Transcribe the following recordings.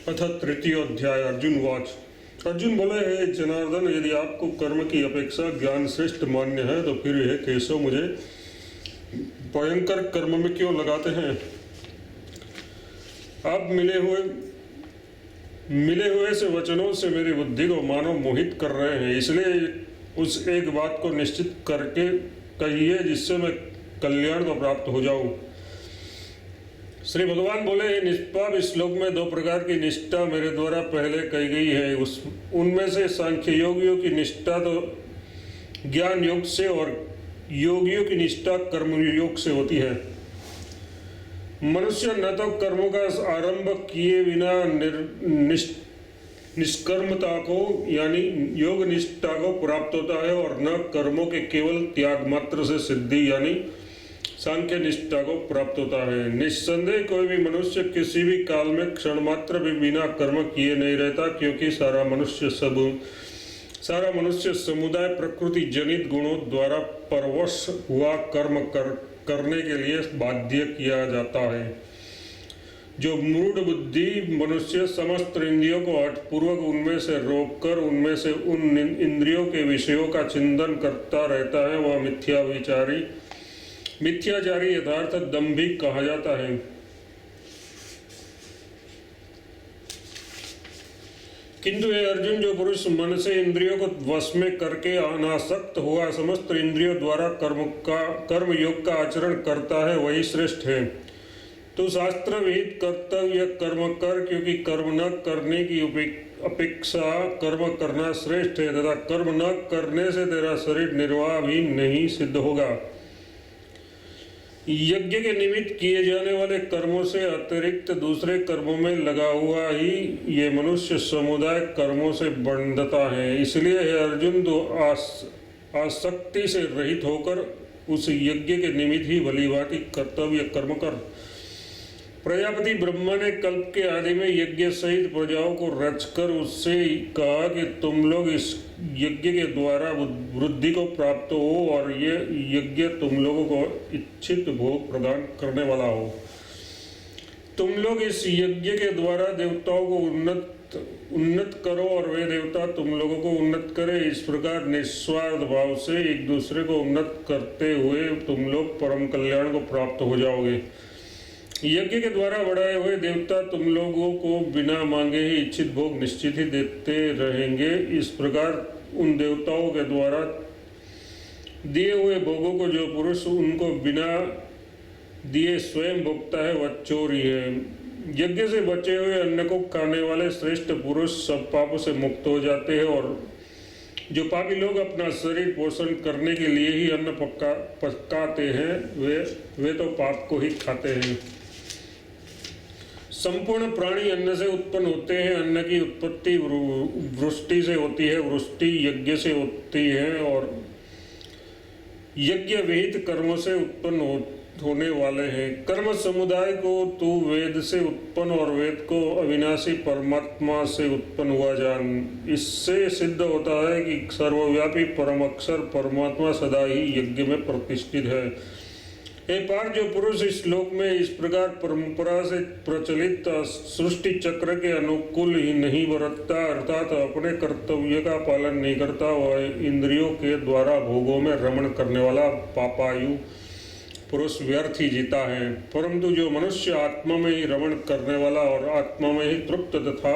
अथ तृतीय अध्याय। अर्जुन वाच। अर्जुन बोले, हे जनार्दन, यदि आपको कर्म की अपेक्षा ज्ञान श्रेष्ठ मान्य है तो फिर यह केशव मुझे भयंकर कर्म में क्यों लगाते हैं? आप मिले हुए से वचनों से मेरी बुद्धि को मानो मोहित कर रहे हैं, इसलिए उस एक बात को निश्चित करके कहिए जिससे मैं कल्याण को प्राप्त हो जाऊं। श्री भगवान बोले, हे निष्पाप, इस श्लोक में दो प्रकार की निष्ठा मेरे द्वारा पहले कही गई है। उनमें से सांख्य योगियों की निष्ठा तो ज्ञान योग से और योगियों की निष्ठा कर्म योग से होती है। मनुष्य न तो कर्मों का आरंभ किए बिना निष्कर्मता को यानी योग निष्ठा को प्राप्त होता है और न कर्मों के केवल त्याग मात्र से सिद्धि यानी सांख्य निष्ठा को प्राप्त होता है। निस्संदेह कोई भी मनुष्य किसी भी काल में क्षण मात्र भी बिना कर्म किए नहीं रहता, क्योंकि सारा मनुष्य समुदाय प्रकृति जनित गुणों द्वारा परवश हुआ कर्म करने के लिए बाध्य किया जाता है। जो मूढ़ बुद्धि मनुष्य समस्त इंद्रियों को हठपूर्वक उनमें से रोककर उनमें से उन इंद्रियों के विषयों का चिंतन करता रहता है, वह मिथ्याचारी यथार्थ दंभिक कहा जाता है। किंतु ये अर्जुन, जो पुरुष मन से इंद्रियों को वश में करके अनासक्त हुआ समस्त इंद्रियों द्वारा कर्म योग का आचरण करता है, वही श्रेष्ठ है। तो शास्त्र विहित कर्तव्य कर्म कर, क्योंकि कर्म न करने की अपेक्षा कर्म करना श्रेष्ठ है, तथा कर्म न करने से तेरा शरीर निर्वाह भी नहीं सिद्ध होगा। यज्ञ के निमित्त किए जाने वाले कर्मों से अतिरिक्त दूसरे कर्मों में लगा हुआ ही ये मनुष्य समुदाय कर्मों से बंधता है। इसलिए हे अर्जुन, तो आसक्ति से रहित होकर उस यज्ञ के निमित्त ही भलीभांति कर्तव्य कर्म कर। प्रजापति ब्रह्मा ने कल्प के आदि में यज्ञ सहित प्रजाओं को रचकर उससे कहा कि तुम लोग इस यज्ञ के द्वारा वृद्धि को प्राप्त हो और ये यज्ञ तुम लोगों को इच्छित भोग प्रदान करने वाला हो। तुम लोग इस यज्ञ के द्वारा देवताओं को उन्नत करो और वे देवता तुम लोगों को उन्नत करें। इस प्रकार निस्वार्थ भाव से एक दूसरे को उन्नत करते हुए तुम लोग परम कल्याण को प्राप्त हो जाओगे। यज्ञ के द्वारा बढ़ाए हुए देवता तुम लोगों को बिना मांगे ही इच्छित भोग निश्चित ही देते रहेंगे। इस प्रकार उन देवताओं के द्वारा दिए हुए भोगों को जो पुरुष उनको बिना दिए स्वयं भोगता है वह चोर ही है। यज्ञ से बचे हुए अन्न को खाने वाले श्रेष्ठ पुरुष सब पापों से मुक्त हो जाते हैं, और जो पापी लोग अपना शरीर पोषण करने के लिए ही अन्न पकाते हैं वे तो पाप को ही खाते हैं। संपूर्ण प्राणी अन्न से उत्पन्न होते हैं। अन्न की उत्पत्ति वृष्टि से होती है, वृष्टि यज्ञ से होती है और यज्ञ विहित कर्मों से उत्पन्न होने वाले हैं। कर्म समुदाय को तू वेद से उत्पन्न और वेद को अविनाशी परमात्मा से उत्पन्न हुआ जान। इससे सिद्ध होता है कि सर्वव्यापी परम अक्षर परमात्मा सदा ही यज्ञ में प्रतिष्ठित है। हे पार्थ, जो पुरुष इस श्लोक में इस प्रकार परंपरा से प्रचलित सृष्टि चक्र के अनुकूल ही नहीं बरतता, अर्थात अपने कर्तव्य का पालन नहीं करता, वह इंद्रियों के द्वारा भोगों में रमण करने वाला पापायु पुरुष व्यर्थ ही जीता है। परंतु जो मनुष्य आत्मा में ही रमण करने वाला और आत्मा में ही तृप्त तथा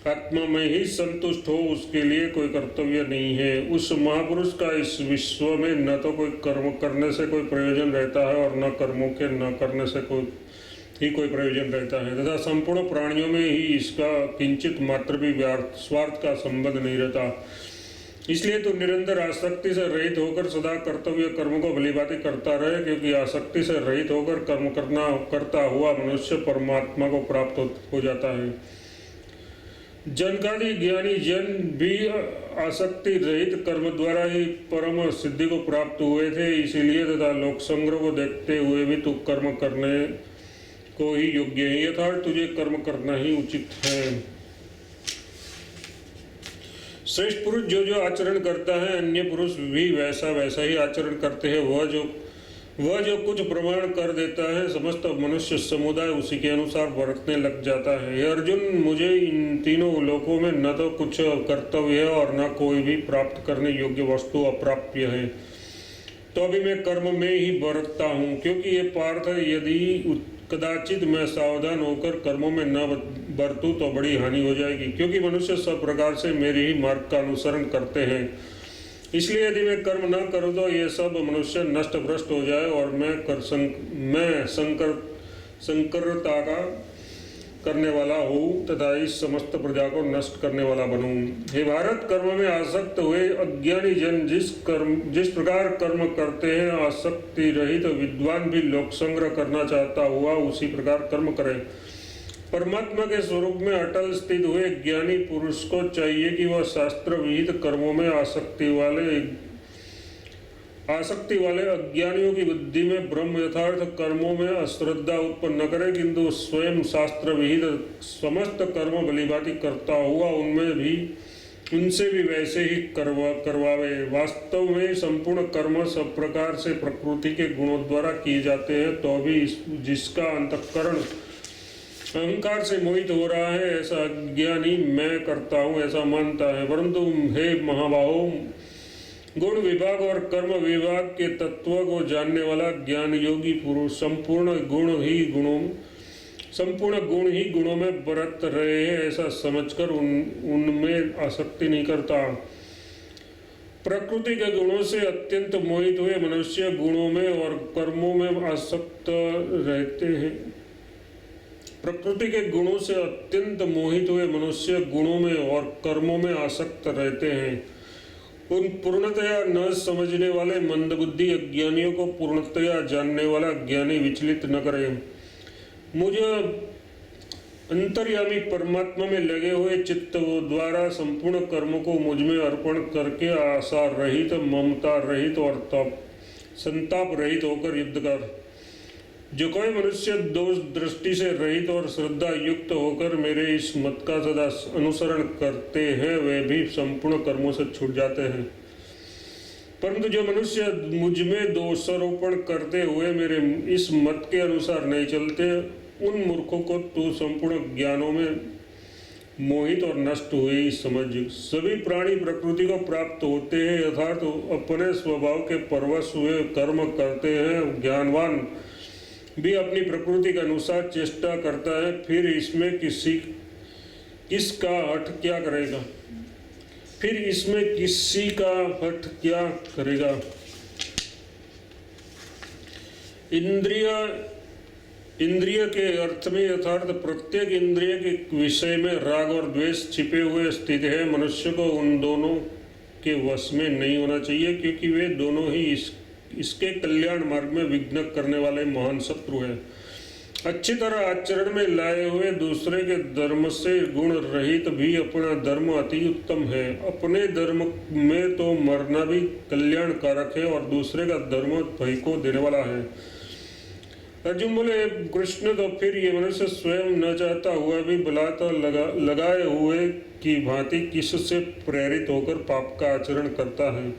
आत्मा में ही संतुष्ट हो, उसके लिए कोई कर्तव्य नहीं है। उस महापुरुष का इस विश्व में न तो कोई कर्म करने से कोई प्रयोजन रहता है और न कर्मों के न करने से कोई प्रयोजन रहता है, तथा संपूर्ण प्राणियों में ही इसका किंचित मात्र भी स्वार्थ का संबंध नहीं रहता। इसलिए तो निरंतर आसक्ति से रहित होकर सदा कर्तव्य कर्म को भलीभांति करता रहे, क्योंकि आसक्ति से रहित होकर कर्म करता हुआ मनुष्य परमात्मा को प्राप्त हो जाता है। जनकादि ज्ञानी जन भी आसक्ति रहित कर्म द्वारा ही परम सिद्धि को प्राप्त हुए थे। इसीलिए तथा लोक संग्रह को देखते हुए भी तू कर्म करने को ही योग्य है, यथार्थ तुझे कर्म करना ही उचित है। श्रेष्ठ पुरुष जो आचरण करता है, अन्य पुरुष भी वैसा ही आचरण करते हैं। वह जो कुछ प्रमाण कर देता है समस्त मनुष्य समुदाय उसी के अनुसार बरतने लग जाता है। हे अर्जुन, मुझे इन तीनों लोकों में न तो कुछ कर्तव्य है और न कोई भी प्राप्त करने योग्य वस्तु अप्राप्य है, तो अभी मैं कर्म में ही बरतता हूँ। क्योंकि ये पार्थ, यदि कदाचित मैं सावधान होकर कर्मों में न बरतूं तो बड़ी हानि हो जाएगी। क्योंकि मनुष्य सब प्रकार से मेरे ही मार्ग का अनुसरण करते हैं, इसलिए यदि मैं कर्म न करूँ तो ये सब मनुष्य नष्ट भ्रष्ट हो जाए और मैं संकरता का करने वाला हूँ तथा इस समस्त प्रजा को नष्ट करने वाला बनूं। हे भारत, कर्म में आसक्त हुए अज्ञानी जन जिस प्रकार कर्म करते हैं, आसक्ति रहित विद्वान भी लोक संग्रह करना चाहता हुआ उसी प्रकार कर्म करे। परमात्मा के स्वरूप में अटल स्थित हुए ज्ञानी पुरुष को चाहिए कि वह शास्त्र विहित कर्मों में आसक्ति वाले अज्ञानियों की बुद्धि में ब्रह्म यथार्थ कर्मों में अश्रद्धा उत्पन्न न करे, किंतु स्वयं शास्त्र विहित समस्त कर्म भलीभांति करता हुआ उनसे भी वैसे ही करवावे। वास्तव में संपूर्ण कर्म सब प्रकार से प्रकृति के गुणों द्वारा किए जाते हैं, तो भी जिसका अंतःकरण अहंकार से मोहित हो रहा है, ऐसा अज्ञानी मैं करता हूँ ऐसा मानता है। परंतु हे महाबाहो, गुण विभाग और कर्म विभाग के तत्व को जानने वाला ज्ञान योगी पुरुष संपूर्ण गुण ही गुणों में बरत रहे हैं ऐसा समझकर उनमें आसक्ति नहीं करता। प्रकृति के गुणों से अत्यंत मोहित हुए मनुष्य गुणों में और कर्मों में आसक्त रहते हैं। प्रकृति के गुणों से अत्यंत मोहित हुए मनुष्य गुणों में और कर्मों में आसक्त रहते हैं। उन पूर्णतया न समझने वाले मंदबुद्धि अज्ञानियों को पूर्णतया जानने वाला ज्ञानी विचलित न करे। मुझे अंतर्यामी परमात्मा में लगे हुए चित्त द्वारा संपूर्ण कर्म को मुझ में अर्पण करके आशा रहित, ममता रहित और संताप रहित होकर युद्ध कर। जो कोई मनुष्य दोष दृष्टि से रहित और श्रद्धा युक्त होकर मेरे इस मत का सदा अनुसरण करते हैं, वे भी संपूर्ण कर्मों से छूट जाते हैं। परंतु जो मनुष्य मुझ में दोषारोपण करते हुए मेरे इस मत के अनुसार नहीं चलते, उन मूर्खों को तू संपूर्ण ज्ञानों में मोहित और नष्ट हुए समझ। सभी प्राणी प्रकृति को प्राप्त होते हैं, यथार्थ अपने स्वभाव के परवश हुए कर्म करते हैं। ज्ञानवान भी अपनी प्रकृति के अनुसार चेष्टा करता है, फिर इसमें किसका हट क्या करेगा। इंद्रिय के अर्थ में यथार्थ प्रत्येक इंद्रिय के विषय में राग और द्वेष छिपे हुए स्थित है। मनुष्य को उन दोनों के वश में नहीं होना चाहिए, क्योंकि वे दोनों ही इसके कल्याण मार्ग में विघ्न करने वाले महान शत्रु हैं। अच्छी तरह आचरण में लाए हुए दूसरे के धर्म से गुण रहित भी अपना धर्म अति उत्तम है। अपने धर्म में तो मरना भी कल्याण कारक है और दूसरे का धर्म भय को देने वाला है। अर्जुन बोले, कृष्ण, तो फिर ये मनुष्य स्वयं न चाहता हुआ भी बलात्कार लगाए हुए की भांति किससे प्रेरित होकर पाप का आचरण करता है।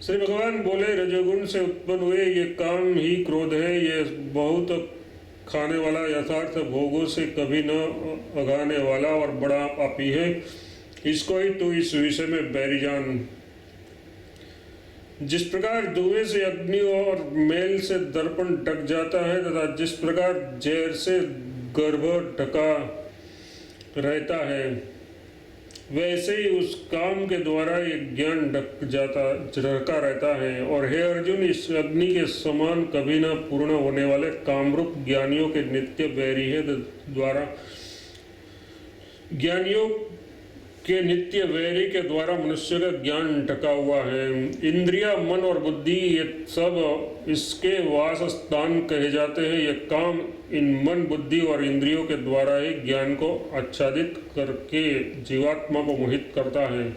श्री भगवान बोले, रजोगुण से उत्पन्न हुए ये काम ही क्रोध है। ये बहुत खाने वाला, यथार्थ भोगों से कभी न अगाने वाला और बड़ा पापी है। इसको ही तू इस विषय में बैरी जान। जिस प्रकार धुएं से अग्नि और मेल से दर्पण ढक जाता है तथा जिस प्रकार जहर से गर्भ ढका रहता है, वैसे ही उस काम के द्वारा एक ज्ञान ढका रहता है। और हे अर्जुन, इस अग्नि के समान कभी न पूर्ण होने वाले कामरूप ज्ञानियों के नित्य बैरी है द्वारा ज्ञानियों के नित्य वैरी के द्वारा मनुष्य का ज्ञान ढका हुआ है। इंद्रिया, मन और बुद्धि ये सब इसके वास स्थान कहे जाते हैं। ये काम इन मन, बुद्धि और इंद्रियों के द्वारा ही ज्ञान को आच्छादित करके जीवात्मा को मोहित करता है।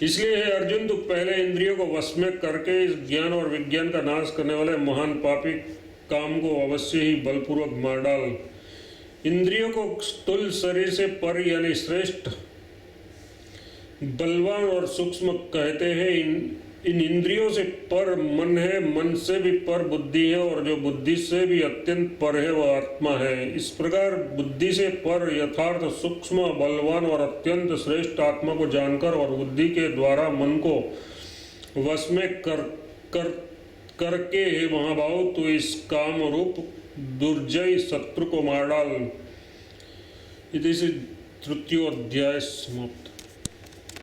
इसलिए हे अर्जुन, तू पहले इंद्रियों को वश में करके इस ज्ञान और विज्ञान का नाश करने वाले महान पापी काम को अवश्य ही बलपूर्वक मार डाल। इंद्रियों को स्थूल शरीर से पर यानी श्रेष्ठ, बलवान और सूक्ष्म कहते हैं। इन इंद्रियों से पर मन है, मन से भी पर बुद्धि है, और जो बुद्धि से भी अत्यंत पर है वह आत्मा है। इस प्रकार बुद्धि से पर यथार्थ सूक्ष्म बलवान और अत्यंत श्रेष्ठ आत्मा को जानकर और बुद्धि के द्वारा मन को वश में करके हे महाभाव, तो इस काम रूप दुर्जय शत्रु को मार डाल। इति से तृतीय अध्याय समाप्त।